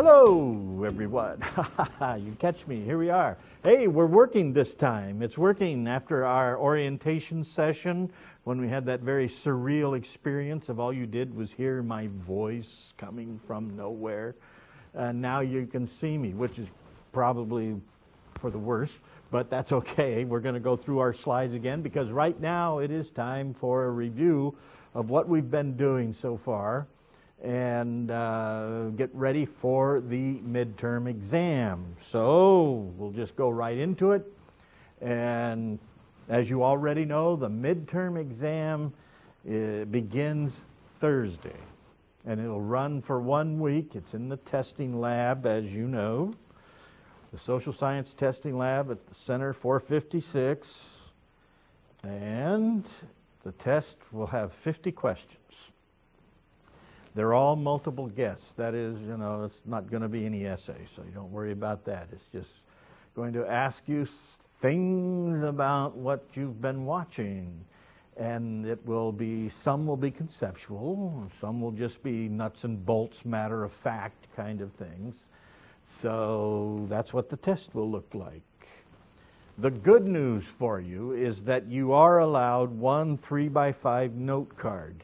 Hello, everyone. You catch me. Here we are. Hey, we're working this time. It's working after our orientation session when we had that very surreal experience of all you did was hear my voice coming from nowhere. Now you can see me, which is probably for the worst, but that's okay. We're going to go through our slides again because right now it is time for a review of what we've been doing so far and get ready for the midterm exam. So we'll just go right into it. And as you already know, the midterm exam begins Thursday. And it'll run for 1 week. It's in the testing lab, as you know. The Social Science Testing Lab at the Center 456. And the test will have 50 questions. They're all multiple guess. That is, it's not going to be any essay, so you don't worry about that. It's just going to ask you things about what you've been watching. And it will be, some will be conceptual, some will just be nuts and bolts, matter of fact kind of things. So that's what the test will look like. The good news for you is that you are allowed one 3x5 note card.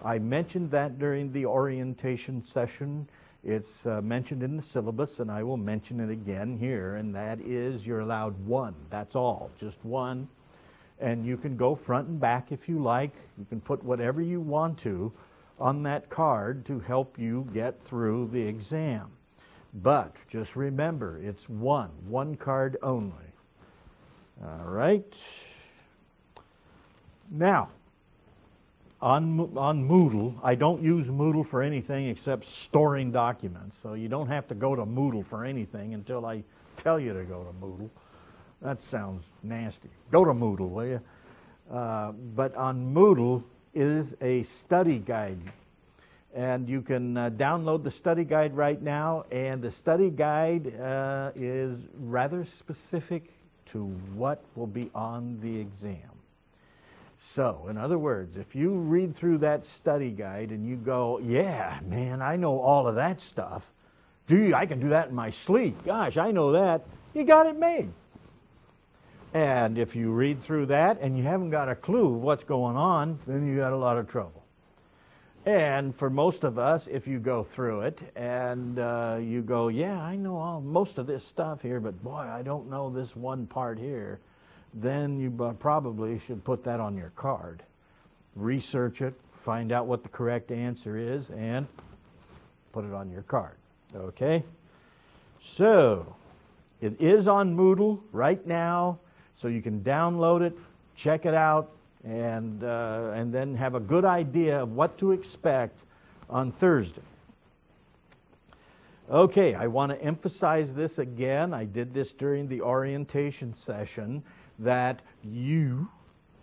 I mentioned that during the orientation session. It's mentioned in the syllabus, and I will mention it again here, and that is you're allowed one. That's all, just one. And you can go front and back if you like. You can put whatever you want to on that card to help you get through the exam. But just remember, it's one card only. All right. Now, on Moodle, I don't use Moodle for anything except storing documents. So you don't have to go to Moodle for anything until I tell you to go to Moodle. That sounds nasty. Go to Moodle, will you? But on Moodle is a study guide. And you can download the study guide right now. And the study guide is rather specific to what will be on the exam. So, in other words, if you read through that study guide and you go, yeah, man, I know all of that stuff. Gee, I can do that in my sleep. Gosh, I know that. You got it made. And if you read through that and you haven't got a clue of what's going on, then you got a lot of trouble. And for most of us, if you go through it and you go, yeah, I know most of this stuff here, but boy, I don't know this one part here, then you probably should put that on your card. Research it, find out what the correct answer is, and put it on your card. Okay? So, it is on Moodle right now, so you can download it, check it out, and then have a good idea of what to expect on Thursday. Okay, I want to emphasize this again. I did this during the orientation session, that you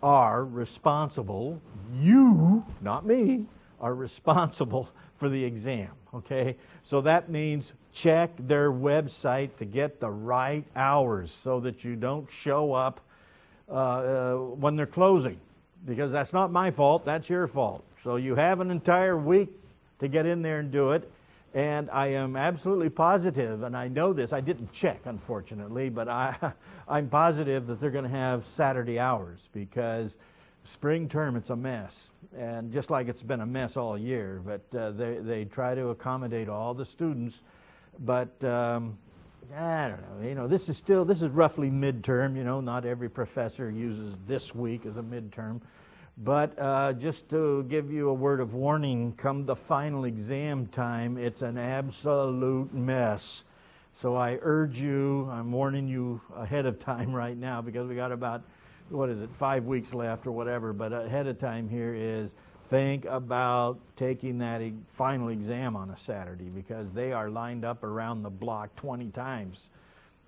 are responsible, you, not me, are responsible for the exam, okay? So that means check their website to get the right hours so that you don't show up when they're closing, because that's not my fault, that's your fault. So you have an entire week to get in there and do it. And I am absolutely positive, and I know this, I didn't check, unfortunately, but I'm positive that they're going to have Saturday hours, because spring term, it's a mess. And just like it's been a mess all year, but they try to accommodate all the students. But I don't know, this is roughly midterm, not every professor uses this week as a midterm. But just to give you a word of warning, come the final exam time, it's an absolute mess. So I urge you, I'm warning you ahead of time right now, because we got about, 5 weeks left or whatever, but ahead of time here is think about taking that final exam on a Saturday, because they are lined up around the block 20 times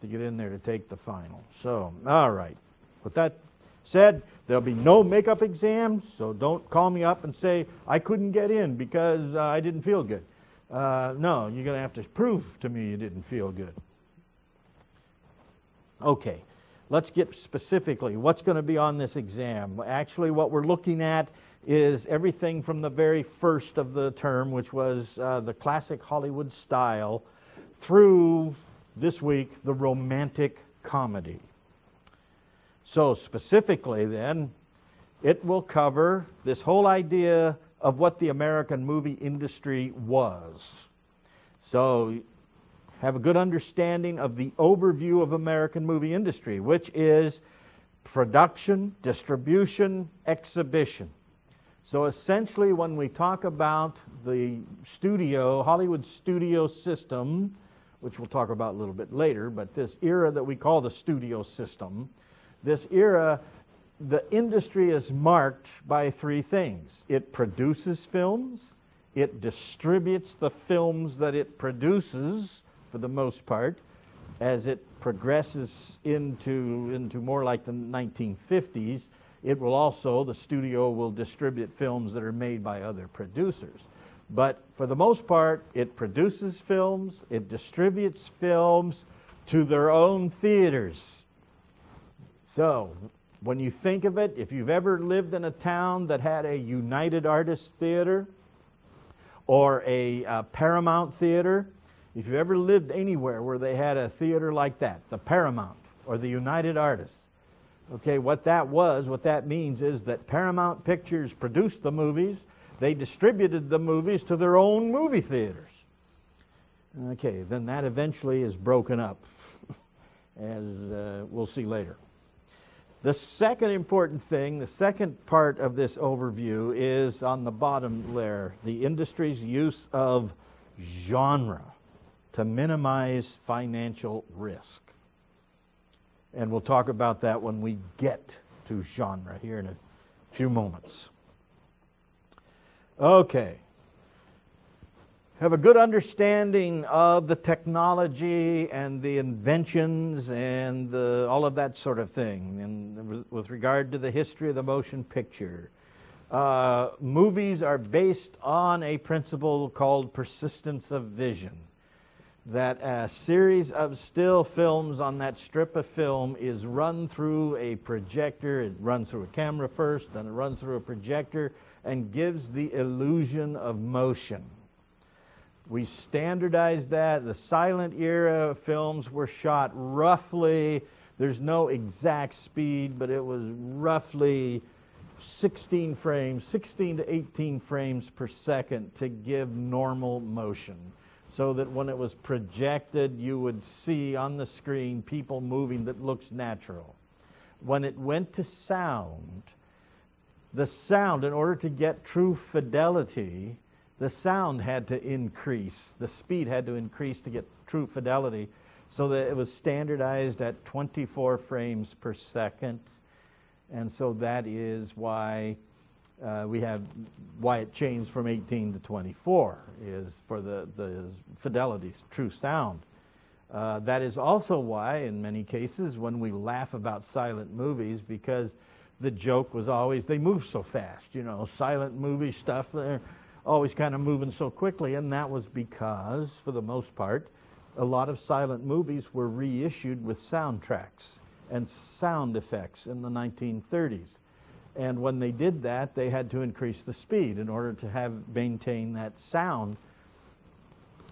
to get in there to take the final. So, all right. With that said, there'll be no makeup exams, so don't call me up and say, I couldn't get in because I didn't feel good. No, you're going to have to prove to me you didn't feel good. Okay, let's get specifically what's going to be on this exam. Actually, what we're looking at is everything from the very first of the term, which was the classic Hollywood style, through, this week, the romantic comedy. So specifically then, it will cover this whole idea of what the American movie industry was. So have a good understanding of the overview of American movie industry, which is production, distribution, exhibition. So essentially when we talk about the studio, Hollywood studio system, which we'll talk about a little bit later, but this era that we call the studio system, this era, the industry is marked by three things. It produces films, it distributes the films that it produces, for the most part, as it progresses into more like the 1950s, it will also, the studio will distribute films that are made by other producers. But for the most part, it produces films, it distributes films to their own theaters. So, when you think of it, if you've ever lived in a town that had a United Artists Theater or a Paramount Theater, if you've ever lived anywhere where they had a theater like that, the Paramount or the United Artists, okay, what that means is that Paramount Pictures produced the movies, they distributed the movies to their own movie theaters. Okay, then that eventually is broken up, as we'll see later. The second important thing, the second part of this overview is on the bottom there, the industry's use of genre to minimize financial risk. And we'll talk about that when we get to genre here in a few moments. Okay. Have a good understanding of the technology and the inventions and all of that sort of thing. And with regard to the history of the motion picture, movies are based on a principle called persistence of vision. That a series of still films on that strip of film is run through a projector. It runs through a camera first, then it runs through a projector and gives the illusion of motion. We standardized that. The silent era films were shot roughly, there's no exact speed, but it was roughly 16 to 18 frames per second to give normal motion, so that when it was projected, you would see on the screen people moving that looks natural. When it went to sound, the sound, in order to get true fidelity, the sound had to increase. The speed had to increase to get true fidelity, so that it was standardized at 24 frames per second. And so that is why why it changed from 18 to 24, is for the fidelity, true sound. That is also why, in many cases, when we laugh about silent movies, because the joke was always, they move so fast, you know, silent movie stuff, they're always kind of moving so quickly, and that was because, for the most part, a lot of silent movies were reissued with soundtracks and sound effects in the 1930s. And when they did that, they had to increase the speed in order to maintain that sound.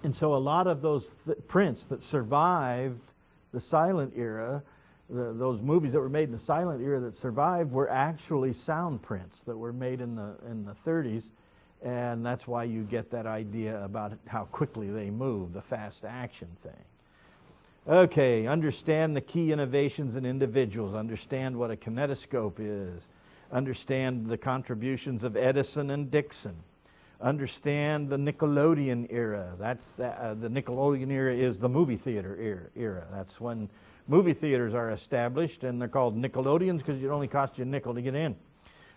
And so a lot of those prints that survived the silent era, those movies that were made in the silent era that survived, were actually sound prints that were made in the 30s. And that's why you get that idea about how quickly they move, the fast action thing. Okay, understand the key innovations in individuals. Understand what a kinetoscope is. Understand the contributions of Edison and Dixon. Understand the Nickelodeon era. That's the Nickelodeon era is the movie theater era. That's when movie theaters are established, and they're called Nickelodeons because it only cost you a nickel to get in.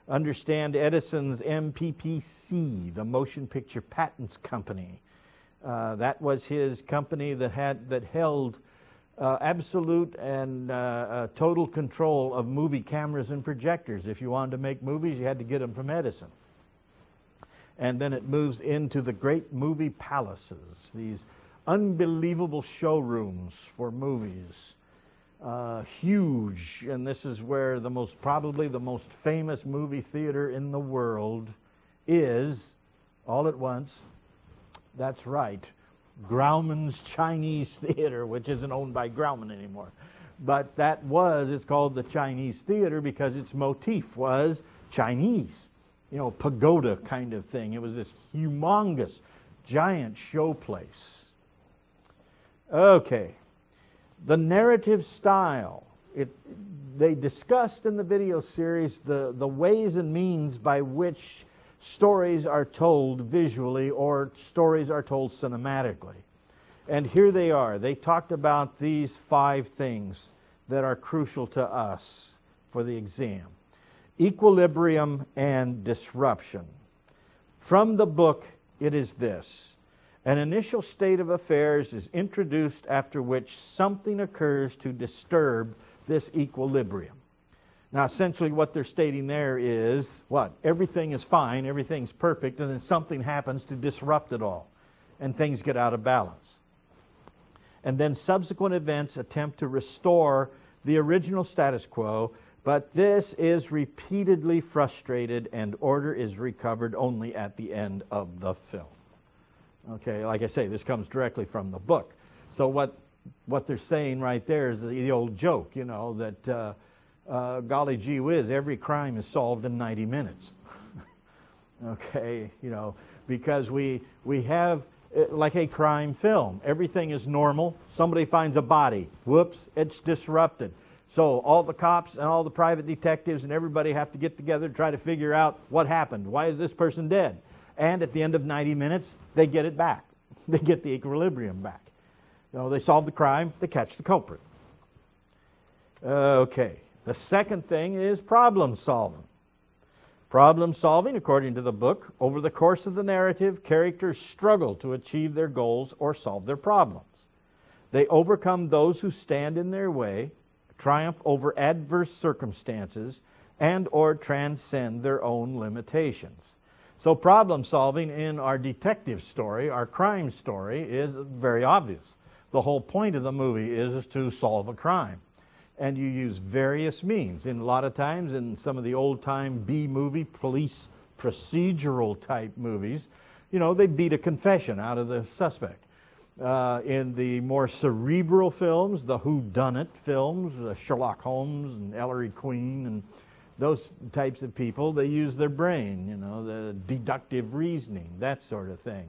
Understand Edison's MPPC, the Motion Picture Patents Company. That was his company that held absolute and total control of movie cameras and projectors. If you wanted to make movies, you had to get them from Edison. And then it moves into the great movie palaces, these unbelievable showrooms for movies. Huge, and this is where probably the most famous movie theater in the world is, all at once. That's right, Grauman's Chinese Theater, which isn't owned by Grauman anymore. But it's called the Chinese Theater because its motif was Chinese, pagoda kind of thing. It was this humongous, giant showplace. Okay, the narrative style. They discussed in the video series the ways and means by which stories are told visually or stories are told cinematically. And here they are. They talked about these 5 things that are crucial to us for the exam. Equilibrium and disruption. From the book, it is this: an initial state of affairs is introduced after which something occurs to disturb this equilibrium. Now, essentially what they're stating there is, what? Everything is fine, everything's perfect, and then something happens to disrupt it all, and things get out of balance. And then subsequent events attempt to restore the original status quo, but this is repeatedly frustrated and order is recovered only at the end of the film. Okay, like I say, this comes directly from the book. So what they're saying right there is the old joke, that golly gee whiz, every crime is solved in 90 minutes. Okay, because we have like a crime film. Everything is normal. Somebody finds a body. Whoops, it's disrupted. So all the cops and all the private detectives and everybody have to get together to try to figure out what happened. Why is this person dead? And at the end of 90 minutes, they get it back. They get the equilibrium back. They solve the crime, they catch the culprit. Okay, the second thing is problem solving. Problem solving, according to the book, over the course of the narrative, characters struggle to achieve their goals or solve their problems. They overcome those who stand in their way, triumph over adverse circumstances, and or transcend their own limitations. So problem solving in our detective story, our crime story, is very obvious. The whole point of the movie is to solve a crime. And you use various means. And a lot of times in some of the old-time B-movie, police procedural type movies, they beat a confession out of the suspect. In the more cerebral films, the whodunit films, Sherlock Holmes and Ellery Queen and those types of people, they use their brain, the deductive reasoning, that sort of thing.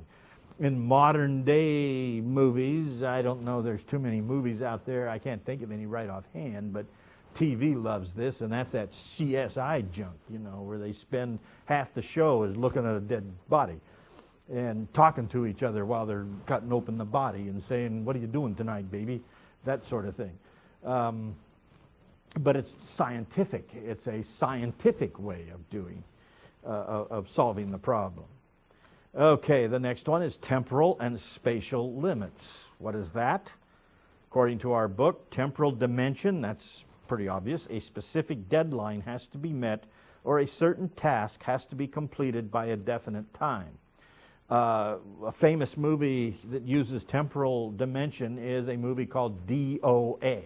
In modern day movies, I don't know, there's too many movies out there, I can't think of any right offhand, but TV loves this, and that's that CSI junk, where they spend half the show is looking at a dead body and talking to each other while they're cutting open the body and saying, "What are you doing tonight, baby?" That sort of thing. But it's scientific. It's a scientific way of doing, of solving the problem. Okay, the next one is temporal and spatial limits. What is that? According to our book, temporal dimension, that's pretty obvious. A specific deadline has to be met or a certain task has to be completed by a definite time. A famous movie that uses temporal dimension is a movie called DOA.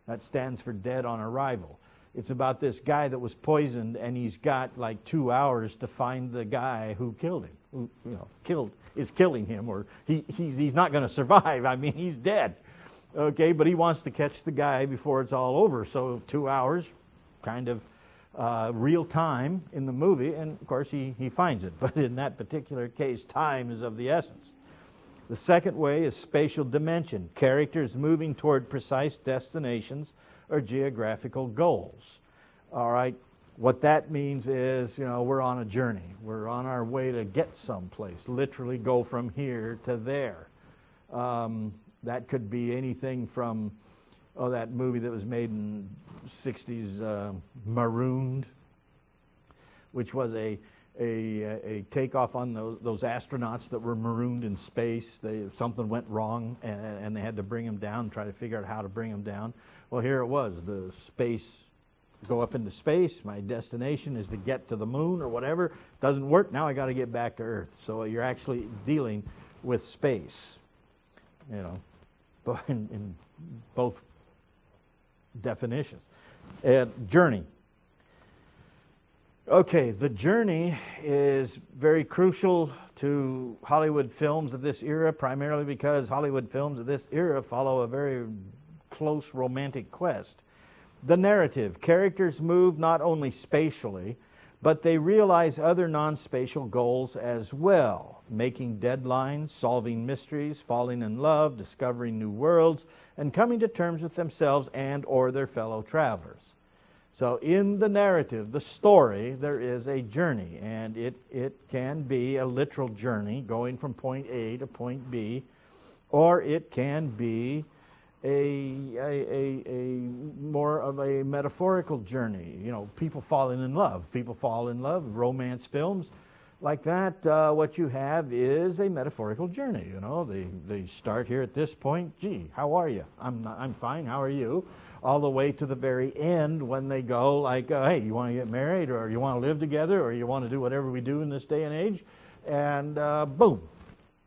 That stands for Dead on Arrival. It's about this guy that was poisoned, and he's got like 2 hours to find the guy who killed him, who is killing him, or he's not going to survive. I mean, he's dead. Okay, but he wants to catch the guy before it's all over. So 2 hours, kind of real time in the movie, and of course he finds it. But in that particular case, time is of the essence. The second way is spatial dimension. Characters moving toward precise destinations or geographical goals. All right, what that means is, we're on a journey. We're on our way to get someplace, literally go from here to there. That could be anything from, that movie that was made in the 60s, Marooned, which was a takeoff on those astronauts that were marooned in space. Something went wrong, and they had to bring them down, try to figure out how to bring them down. Well, here it was, go up into space. My destination is to get to the moon or whatever. Doesn't work, now I got to get back to Earth. So you're actually dealing with space, in both definitions. Journey. Okay, the journey is very crucial to Hollywood films of this era, primarily because Hollywood films of this era follow a very close romantic quest. The narrative, characters move not only spatially, but they realize other non-spatial goals as well, making deadlines, solving mysteries, falling in love, discovering new worlds, and coming to terms with themselves and or their fellow travelers. So in the narrative, the story, there is a journey, and it can be a literal journey going from point A to point B, or it can be a more of a metaphorical journey. You know, people falling in love. People fall in love, romance films like that. What you have is a metaphorical journey. You know, they start here at this point. Gee, how are you? I'm fine. How are you? All the way to the very end when they go like, hey, you want to get married, or you want to live together, or you want to do whatever we do in this day and age, and boom,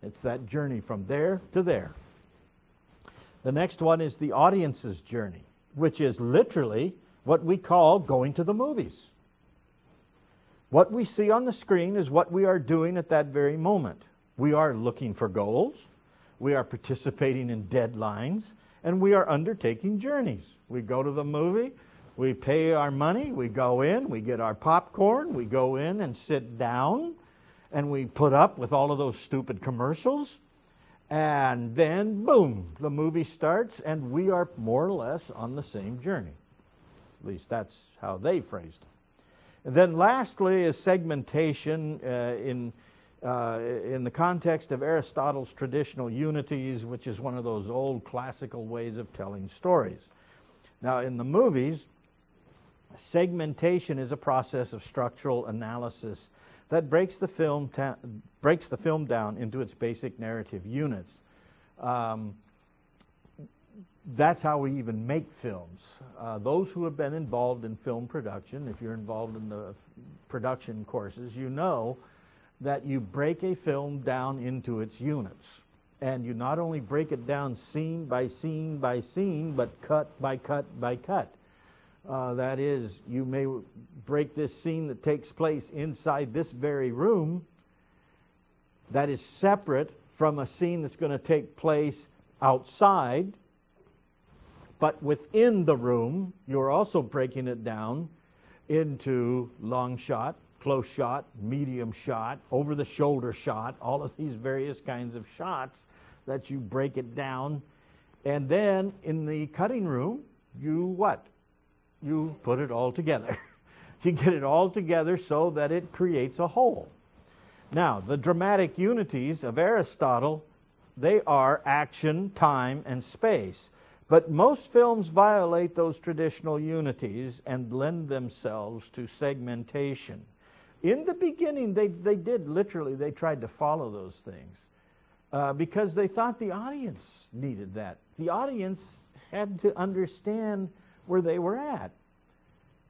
it's that journey from there to there. The next one is the audience's journey, which is literally what we call going to the movies. What we see on the screen is what we are doing at that very moment. We are looking for goals, we are participating in deadlines, and we are undertaking journeys. We go to the movie, we pay our money, we go in, we get our popcorn, we go in and sit down, and we put up with all of those stupid commercials. And then, boom, the movie starts, and we are more or less on the same journey. At least that's how they phrased it. And then lastly is segmentation in the context of Aristotle's traditional unities, which is one of those old classical ways of telling stories. Now, in the movies, segmentation is a process of structural analysis that breaks the film down into its basic narrative units. That's how we even make films. Those who have been involved in film production, if you're involved in the production courses, you know that you break a film down into its units. And you not only break it down scene by scene by scene, but cut by cut by cut. That is, you may break this scene that takes place inside this very room that is separate from a scene that's going to take place outside, but within the room, you're also breaking it down into long shot, close shot, medium shot, over-the-shoulder shot, all of these various kinds of shots that you break it down. And then in the cutting room, you what? You put it all together. You get it all together so that it creates a whole. Now, the dramatic unities of Aristotle, they are action, time, and space. But most films violate those traditional unities and lend themselves to segmentation. In the beginning, they did literally, they tried to follow those things because they thought the audience needed that. The audience had to understand where they were at.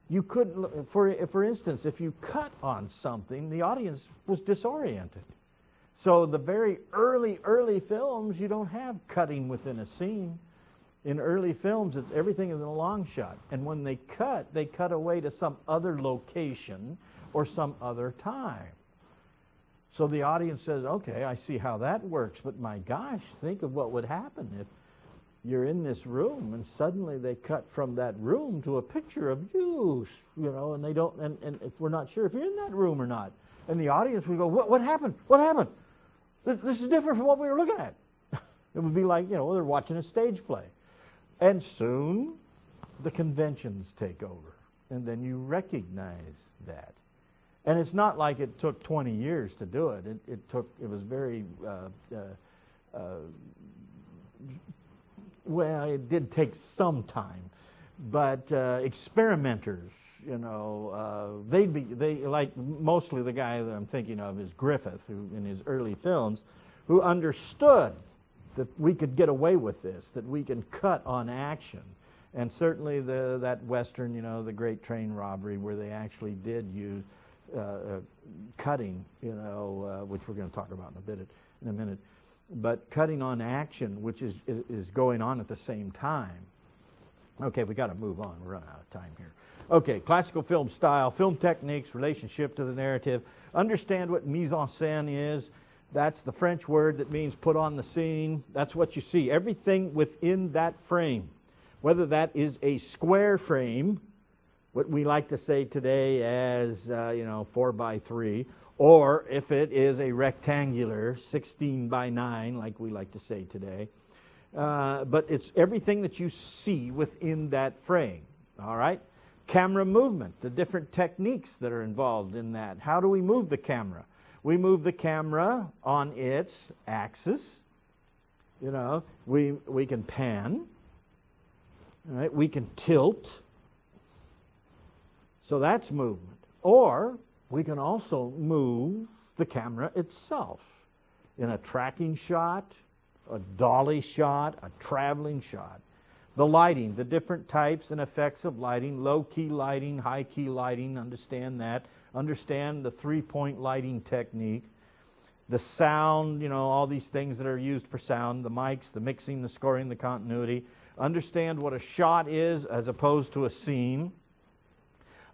You couldn't, for instance, if you cut on something, the audience was disoriented. So the very early films, you don't have cutting within a scene. In early films, everything is in a long shot. And when they cut away to some other location or some other time. So the audience says, okay, I see how that works, but my gosh, think of what would happen if you're in this room and suddenly they cut from that room to a picture of you, and they don't, and we're not sure if you're in that room or not. And the audience would go, what happened? What happened? This is different from what we were looking at. It would be like, they're watching a stage play. And soon the conventions take over. And then you recognize that. And it's not like it took 20 years to do it. It was very, well, it did take some time. But experimenters, they like mostly the guy that I'm thinking of is Griffith, who in his early films, who understood that we could get away with this, that we can cut on action. And certainly that Western, the Great Train Robbery, where they actually did use cutting, which we're going to talk about in a minute. But cutting on action, which is going on at the same time. Okay, we got to move on. We're running out of time here. Okay, classical film style, film techniques, relationship to the narrative. Understand what mise en scène is. That's the French word that means put on the scene. That's what you see. Everything within that frame, whether that is a square frame, what we like to say today as 4x3, or if it is a rectangular 16 by 9, like we like to say today. But it's everything that you see within that frame. All right? Camera movement, the different techniques that are involved in that. How do we move the camera? We move the camera on its axis. We can pan. All right? We can tilt. So that's movement. Or we can also move the camera itself in a tracking shot, a dolly shot, a traveling shot. The lighting, the different types and effects of lighting, low-key lighting, high-key lighting, understand that. Understand the three-point lighting technique. The sound, all these things that are used for sound, the mics, the mixing, the scoring, the continuity. Understand what a shot is as opposed to a scene.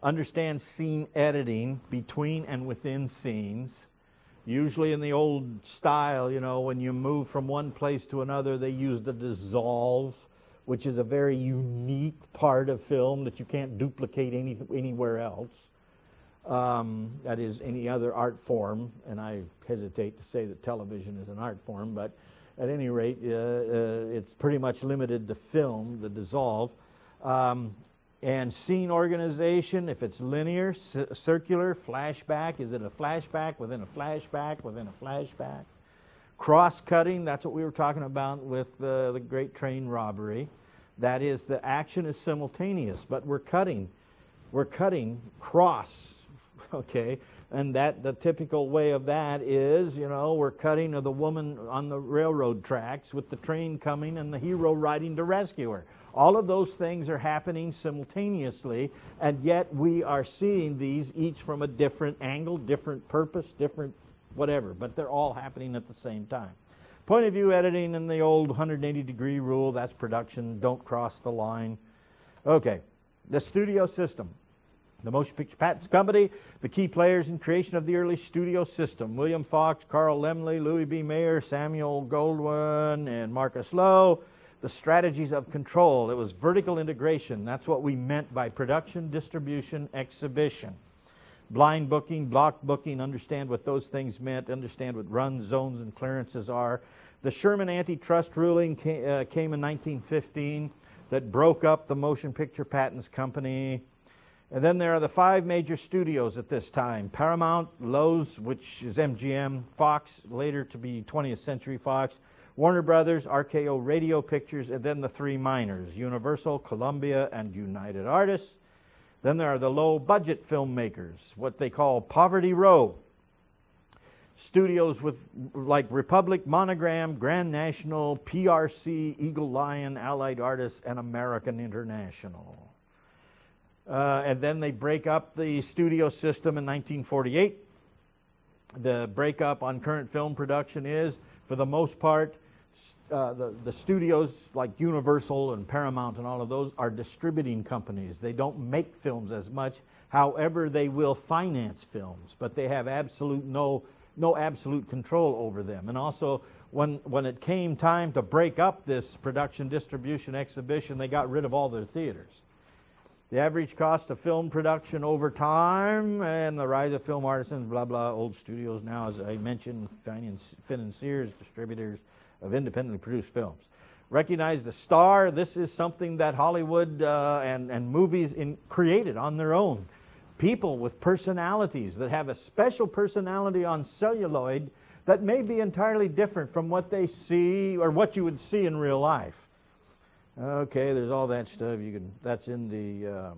Understand scene editing between and within scenes. Usually in the old style, when you move from one place to another, they used a dissolve, which is a very unique part of film that you can't duplicate anywhere else. That is any other art form, and I hesitate to say that television is an art form, but at any rate, it's pretty much limited to film, the dissolve. And scene organization, if it's linear, circular, flashback, is it a flashback within a flashback within a flashback? Cross-cutting, that's what we were talking about with the great train robbery. That is, the action is simultaneous, but we're cutting cross, okay? And that the typical way of that is, we're cutting of the woman on the railroad tracks with the train coming and the hero riding to rescue her. All of those things are happening simultaneously, and yet we are seeing these each from a different angle, different purpose, different whatever, but they're all happening at the same time. Point of view editing in the old 180-degree rule, that's production, don't cross the line. Okay, the studio system. The Motion Picture Patents Company, the key players in creation of the early studio system. William Fox, Carl Laemmle, Louis B. Mayer, Samuel Goldwyn, and Marcus Lowe. The strategies of control. It was vertical integration. That's what we meant by production, distribution, exhibition. Blind booking, block booking, understand what those things meant, understand what runs, zones, and clearances are. The Sherman antitrust ruling came in 1915 that broke up the Motion Picture Patents Company. And then there are the 5 major studios at this time. Paramount, Lowe's, which is MGM, Fox, later to be 20th Century Fox, Warner Brothers, RKO Radio Pictures, and then the 3 minors, Universal, Columbia, and United Artists. Then there are the low-budget filmmakers, what they call Poverty Row. Studios with like Republic, Monogram, Grand National, PRC, Eagle Lion, Allied Artists, and American International. And then they break up the studio system in 1948. The breakup on current film production is, for the most part, the studios like Universal and Paramount and all of those are distributing companies. They don't make films as much. However, they will finance films, but they have no absolute control over them. And also, when it came time to break up this production, distribution, exhibition, they got rid of all their theaters. The average cost of film production over time and the rise of film artisans, blah, blah, old studios now, as I mentioned, financiers, distributors of independently produced films. Recognize the star. This is something that Hollywood and movies created on their own. People with personalities that have a special personality on celluloid that may be entirely different from what they see or what you would see in real life. Okay, there's all that stuff. That's in the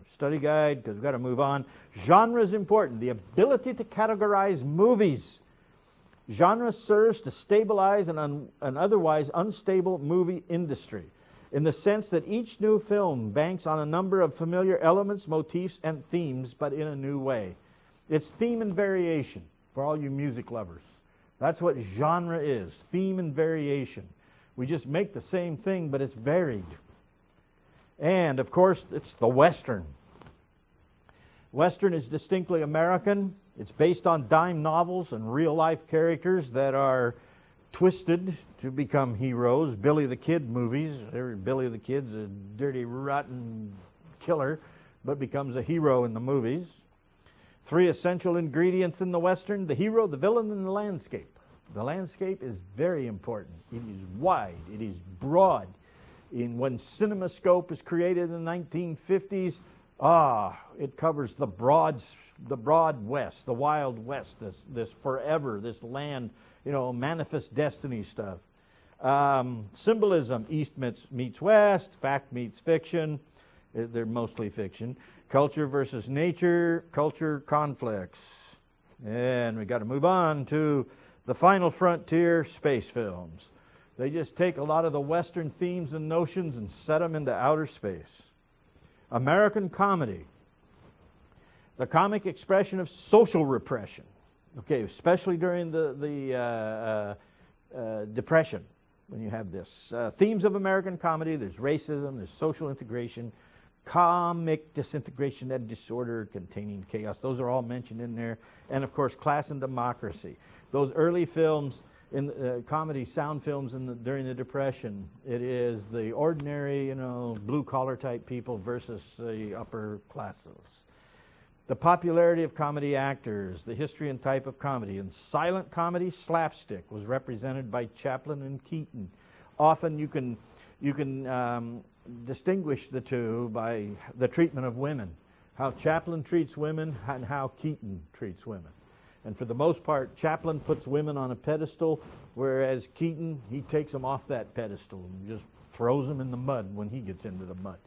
study guide, because we've got to move on. Genre is important. The ability to categorize movies. Genre serves to stabilize an otherwise unstable movie industry, in the sense that each new film banks on a number of familiar elements, motifs, and themes, but in a new way. It's theme and variation for all you music lovers. That's what genre is, theme and variation. We just make the same thing, but it's varied. And, of course, it's the Western. Western is distinctly American. It's based on dime novels and real-life characters that are twisted to become heroes. Billy the Kid movies. Billy the Kid's a dirty, rotten killer, but becomes a hero in the movies. 3 essential ingredients in the Western: the hero, the villain, and the landscape. The landscape is very important. It is wide. It is broad. When CinemaScope was created in the 1950s, it covers the broad West, the Wild West, this forever, this land, manifest destiny stuff. Symbolism: East meets West, fact meets fiction. They're mostly fiction. Culture versus nature, culture conflicts. And we got to move on to the final frontier, space films. They just take a lot of the Western themes and notions and set them into outer space. American comedy, the comic expression of social repression. Okay, especially during the Depression, when you have this. Themes of American comedy: there's racism, there's social integration, comic disintegration and disorder containing chaos. Those are all mentioned in there. And, of course, class and democracy. Those early films, in comedy sound films during the Depression, it is the ordinary, blue-collar type people versus the upper classes. The popularity of comedy actors, the history and type of comedy. In silent comedy, slapstick was represented by Chaplin and Keaton. Often you can distinguish the two by the treatment of women, how Chaplin treats women and how Keaton treats women. And for the most part, Chaplin puts women on a pedestal, whereas Keaton, he takes them off that pedestal and just throws them in the mud when he gets into the mud.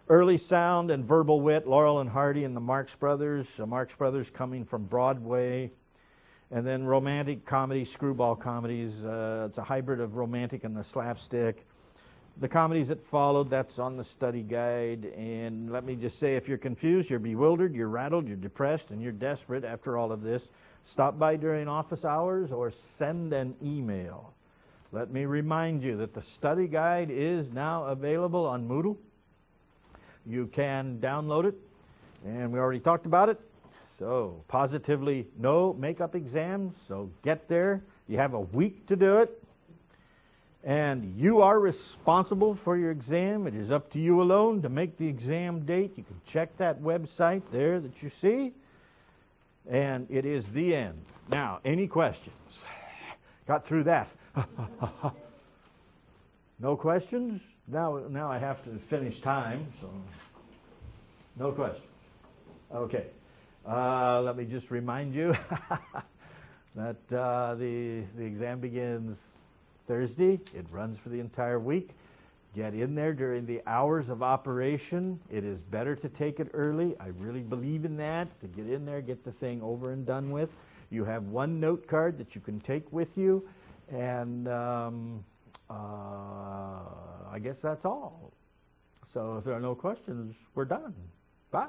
Early sound and verbal wit: Laurel and Hardy and the Marx Brothers. The Marx Brothers coming from Broadway. And then romantic comedy, screwball comedies. It's a hybrid of romantic and the slapstick. The comedies that followed, that's on the study guide. And let me just say, if you're confused, you're bewildered, you're rattled, you're depressed, and you're desperate after all of this, stop by during office hours or send an email. Let me remind you that the study guide is now available on Moodle. You can download it, and we already talked about it. So positively no makeup exams, so get there. You have a week to do it. And you are responsible for your exam. It is up to you alone to make the exam date. You can check that website there that you see. And it is the end. Now, any questions? Got through that. No questions? Now I have to finish time, so no questions. Okay. Let me just remind you that the exam begins Thursday. It runs for the entire week. Get in there during the hours of operation. It is better to take it early. I really believe in that, to get in there, get the thing over and done with. You have one note card that you can take with you, and I guess that's all. So if there are no questions, we're done. Bye.